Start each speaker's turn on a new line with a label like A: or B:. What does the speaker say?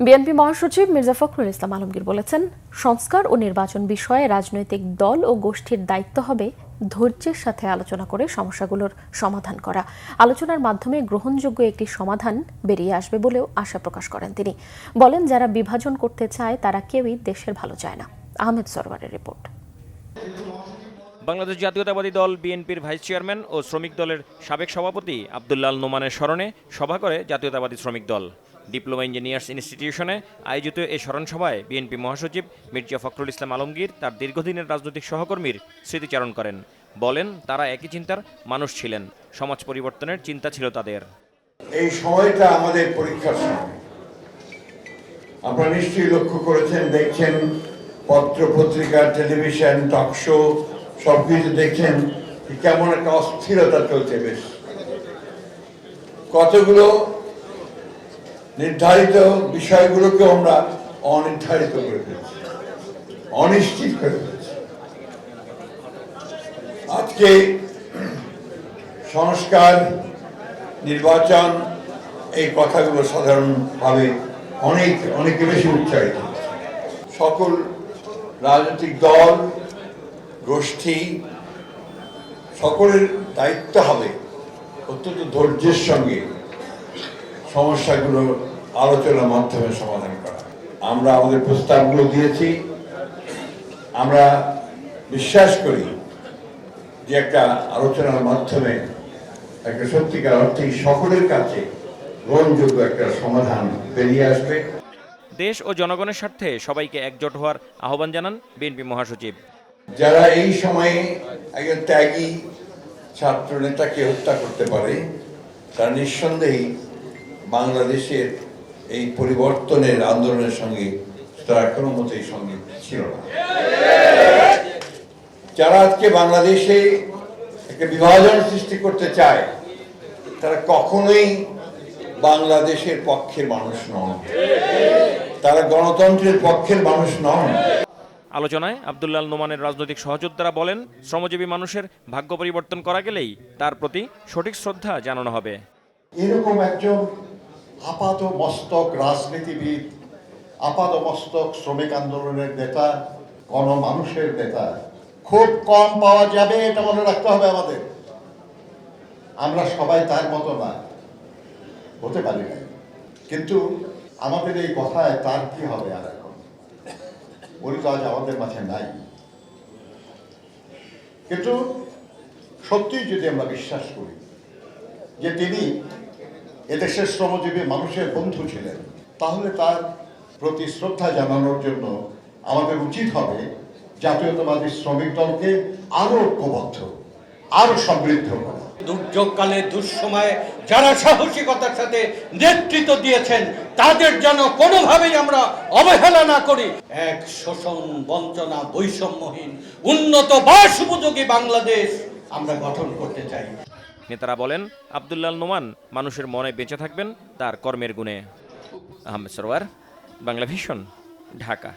A: BNP মহাসচিব মির্জা ফখরুল ইসলাম আলমগীর বলেছেন, সংস্কার ও নির্বাচন বিষয়ে রাজনৈতিক দল ও গোষ্ঠীর দায়িত্ব হবে ধৈর্যের সাথে আলোচনা করে সমস্যাগুলোর সমাধান করা। আলোচনার মাধ্যমে গ্রহণযোগ্য একটি সমাধান বেরিয়ে আসবে বলেও আশা প্রকাশ করেন তিনি। বলেন, যারা বিভাজন করতে চায় তারা কেউই দেশের ভালো চায় না। আহমেদ সরওয়ারের রিপোর্ট।
B: বাংলাদেশ জাতীয়তাবাদী দল বিএনপির ভাইস চেয়ারম্যান ও শ্রমিক দলের সাবেক সভাপতি আব্দুল্লাহ আল নোমানের স্মরণে সভা করে জাতীয়তাবাদী শ্রমিক দল। ডিপ্লোমা ইঞ্জিনিয়ার্স ইনস্টিটিউশনে আয়োজিত এই স্মরণ সভায় বিএনপি মহাসচিব মির্জা ফখরুল ইসলাম আলমগীর তার দীর্ঘদিনের রাজনৈতিক সহকর্মীর স্মৃতিচারণ করেন। বলেন, তারা একই চিন্তার মানুষ ছিলেন, সমাজ পরিবর্তনের চিন্তা ছিল তাদের।
C: এই সময়টা আমাদের পরীক্ষার সময়। আপনারা নিশ্চয়ই লক্ষ্য করেছেন, দেখছেন, পত্র পত্রিকা, টেলিভিশন, টক শো সবকিছু দেখছেন কেমন একটা অস্থিরতা চলছে। বেশ কতগুলো নির্ধারিত বিষয়গুলোকে আমরা অনির্ধারিত করে ফেলছি, অনিশ্চিত করে ফেলছি। আজকে সংস্কার, নির্বাচন, এই কথাগুলো সাধারণভাবে অনেক বেশি উচ্চারিত। সকল রাজনৈতিক দল, গোষ্ঠী, সকলের দায়িত্ব হবে অত্যন্ত ধৈর্যের সঙ্গে সমস্যাগুলো আলোচনার মাধ্যমে সমাধান করা। আমরা আমাদের প্রস্তাবগুলো দিয়েছি। আমরা বিশ্বাস করি যে একটা আলোচনার মাধ্যমে একটা সত্যিকার অর্থে সকলের কাছে গ্রহণযোগ্য একটা সমাধান বেরিয়ে আসবে।
B: দেশ ও জনগণের স্বার্থে সবাইকে একজোট হওয়ার আহ্বান জানান বিএনপি মহাসচিব।
C: যারা এই সময়ে একজন ত্যাগী ছাত্র নেতাকে হত্যা করতে পারে, তারা নিঃসন্দেহেই বাংলাদেশের এই পরিবর্তনের আন্দোলনের সঙ্গে তারা কোনো মতেই সঙ্গে ছিল না। যারা আজকে বাংলাদেশে একটা বিভাজন সৃষ্টি করতে চায়, তারা কখনোই বাংলাদেশের পক্ষের মানুষ নন, তারা গণতন্ত্রের পক্ষের মানুষ নন।
B: আলোচনায় আব্দুল্লাহ আল নোমানের রাজনৈতিক সহযোদ্ধারা বলেন, শ্রমজীবী মানুষের ভাগ্য পরিবর্তন করা গেলেই তার প্রতি সঠিক শ্রদ্ধা জানানো হবে।
D: এরকম একজন আপাত মস্তক রাজনীতিবিদ, আপাত মস্তক শ্রমিক আন্দোলনের নেতা, গণমানুষের নেতা খুব কম পাওয়া যাবে, এটা মনে রাখতে হবে আমাদের। আমরা সবাই তার মতো না, হতে পারি না, কিন্তু আমাদের এই কথায় তার কি হবে? আর এখন উনি তো আজ আমাদের মাঝে নাই। কিন্তু সত্যিই যদি আমরা বিশ্বাস করি যে তিনি এদেশের শ্রমজীবী মানুষের বন্ধু ছিলেন, তাহলে তার প্রতি শ্রদ্ধা জানানোর জন্য আমাদের উচিত হবে জাতীয়তাবাদী শ্রমিক দলকে আরো ঐক্যবদ্ধ, আরো সমৃদ্ধ করা।
E: দুর্যোগকালে, দুঃসময়ে যারা সাহসিকতার সাথে নেতৃত্ব দিয়েছেন, তাদের যেন কোনোভাবেই আমরা অবহেলা না করি। এক শোষণ, বঞ্চনা, বৈষম্যহীন, উন্নত বাস উপযোগী বাংলাদেশ আমরা গঠন করতে চাই।
B: নেতারা বলেন, আব্দুল্লাহ আল নোমান মানুষের মনে বেঁচে থাকবেন তার কর্মের গুণে। আহমেদ সরওয়ার, বাংলা ভিশন, ঢাকা।